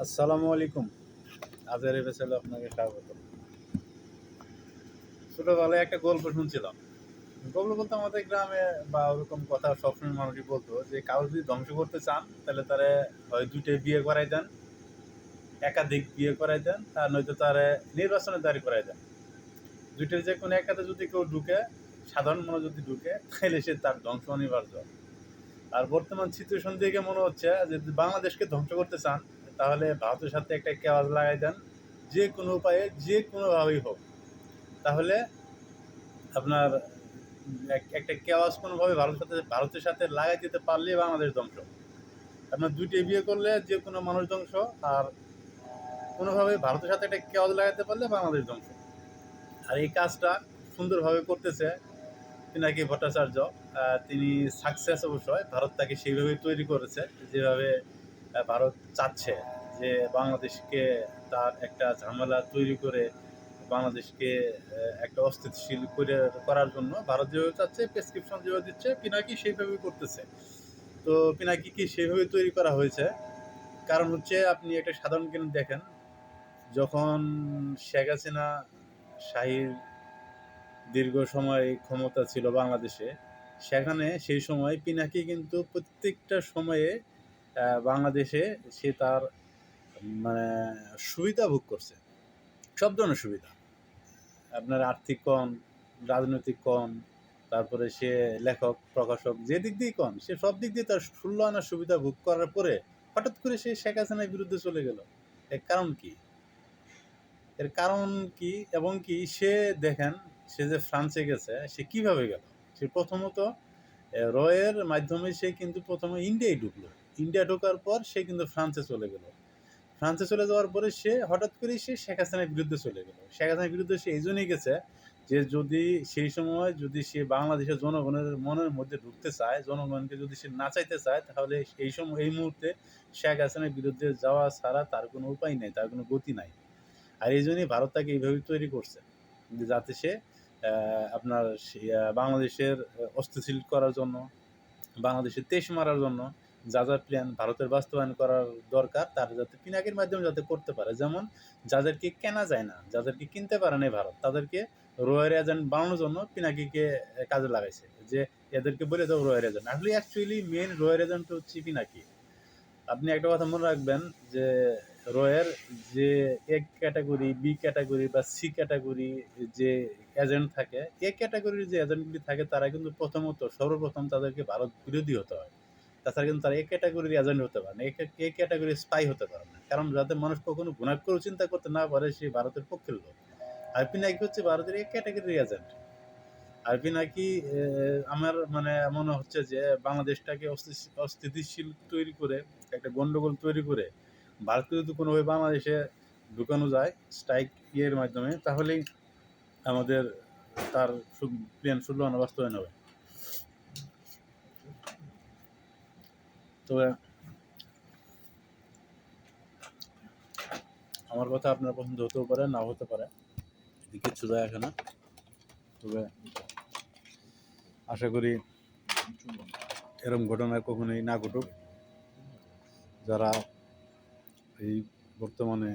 আসসালামু আলাইকুম। আজের এপিসোডে আপনাকে স্বাগত। ছোটবেলায় একটা গল্প শুনছিলাম। গল্প বলতে আমাদের গ্রামে বা ওরকম কথা সবসময় মানুষই বলতো যে কারো যদি ধ্বংস করতে চান তাহলে তারে হয় দুইটাই বিয়ে করাই দেন, একাধিক বিয়ে করাই দেন, আর নয়তো তারে নির্বাচনে দাঁড়ি করাই দেন। দুইটার যে কোনো একাতে যদি কেউ ঢুকে, সাধারণ মানুষ যদি ঢুকে, তাহলে সে তার ধ্বংস অনিবার্য। আর বর্তমান সিচুয়েশন দেখে মনে হচ্ছে যে যদি বাংলাদেশকে ধ্বংস করতে চান তাহলে ভারতের সাথে একটা কেওয়াজ লাগাই দেন, যে কোনো উপায়ে যে কোনোভাবেই হোক। তাহলে আপনার একটা কেওয়াজ কোনোভাবে ভারতের সাথে লাগাই দিতে পারলে বাংলাদেশ ধ্বংস। আপনার দুইটাই বিয়ে করলে যে কোনো মানুষ ধ্বংস, আর কোনোভাবে ভারতের সাথে একটা কেওয়াজ লাগাতে পারলে বাংলাদেশ ধ্বংস। আর এই কাজটা সুন্দরভাবে করতেছে পিনাকি ভট্টাচার্য। তিনি সাকসেস অবশ্যই, ভারত তাকে সেইভাবেই তৈরি করেছে যেভাবে ভারত চাচ্ছে যে বাংলাদেশকে তার একটা ঝামেলা তৈরি করে বাংলাদেশকে একটা অস্থিতিশীল করার জন্য ভারত যেভাবে চাচ্ছে, প্রেসক্রিপশন যেভাবে দিচ্ছে, পিনাকি সেইভাবেই করতেছে। তো পিনাকি কি সেইভাবে তৈরি করা হয়েছে? কারণ হচ্ছে আপনি একটা সাধারণ জ্ঞান দেখেন, যখন শেখ হাসিনা শাহীর দীর্ঘ সময় ক্ষমতা ছিল বাংলাদেশে, সেখানে সেই সময় পিনাকি কিন্তু প্রত্যেকটা সময়ে বাংলাদেশে সে তার মানে সুবিধা ভোগ করছে, সব ধরনের সুবিধা। আপনার আর্থিক কন, রাজনৈতিক কন, তারপরে সে লেখক প্রকাশক, যে দিক দিয়েই কন, সে সব দিক দিয়ে তার ১৬ আনার সুবিধা ভোগ করার পরে হঠাৎ করে সে শেখ হাসিনার বিরুদ্ধে চলে গেল। এর কারণ কি? এর কারণ কি? এবং কি সে দেখেন, সে যে ফ্রান্সে গেছে সে কিভাবে গেল? সে প্রথমত রয়ের মাধ্যমে সে কিন্তু প্রথমে ইন্ডিয়ায় ঢুকলো। ইন্ডিয়া ঢোকার পর সে কিন্তু ফ্রান্সে চলে গেল। ফ্রান্সে চলে যাওয়ার পরে সে হঠাৎ করেই সে শেখ হাসিনার বিরুদ্ধে চলে গেল। শেখ হাসিনার বিরুদ্ধে সে এই জন্যই গেছে যে যদি সেই সময় যদি সে বাংলাদেশের জনগণের মনের মধ্যে ঢুকতে চায়, জনগণকে যদি সে নাচাইতে চায়, তাহলে এই মুহূর্তে শেখ হাসিনার বিরুদ্ধে যাওয়া ছাড়া তার কোনো উপায় নেই, তার কোনো গতি নাই। আর এই জন্যই ভারত তাকে এইভাবে তৈরি করছে যাতে সে আপনার বাংলাদেশের অস্থিতিশীল করার জন্য, বাংলাদেশের তেশ মারার জন্য যা যা প্ল্যান ভারতের বাস্তবায়ন করার দরকার, তার যাতে পিনাকির মাধ্যমে যাতে করতে পারে। যেমন যাদেরকে কেনা যায় না, যাদেরকে কিনতে পারে না ভারত, তাদেরকে রয়ের এজেন্ট বানানোর জন্য পিনাকিকে কাজে লাগাইছে, যে এদেরকে বলে দাও রয়ের এজেন্ট। আসলে অ্যাকচুয়ালি মেন রয়ের এজেন্ট হচ্ছে পিনাকি। আপনি একটা কথা মনে রাখবেন যে রয়ের যে এ ক্যাটাগরি, বি ক্যাটাগরি বা সি ক্যাটাগরি যে এজেন্ট থাকে, এ ক্যাটাগরির যে এজেন্টগুলি থাকে তারা কিন্তু সর্বপ্রথম তাদেরকে ভারত বিরোধী হতে হয়। তাছাড়া কিন্তু তারা এ ক্যাটাগরির এজেন্ট হতে পারে না, এ ক্যাটাগরির স্পাই হতে পারে না। কারণ যাতে মানুষ কখনো গুণা করেও চিন্তা করতে না পারে সে ভারতের পক্ষের লোক। আর পিনাকি হচ্ছে ভারতের এ ক্যাটাগরির এজেন্ট। আর পিনাকি আমার মনে হচ্ছে যে বাংলাদেশটাকে অস্থিতিশীল তৈরি করে, একটা গন্ডগোল তৈরি করে ভারতকে যদি কোনোভাবে বাংলাদেশে ঢুকানো যায় স্ট্রাইক ইয়ের মাধ্যমে, তাহলেই আমাদের তার প্ল্যান সুন্দর বাস্তবায়ন হবে। তবে আমার কথা আপনার পছন্দ হতেও পারে, নাও হতে পারে, এদিকে কিচ্ছু যায় আসে না। তবে আশা করি এরকম ঘটনা কখনোই না ঘটুক। যারা এই বর্তমানে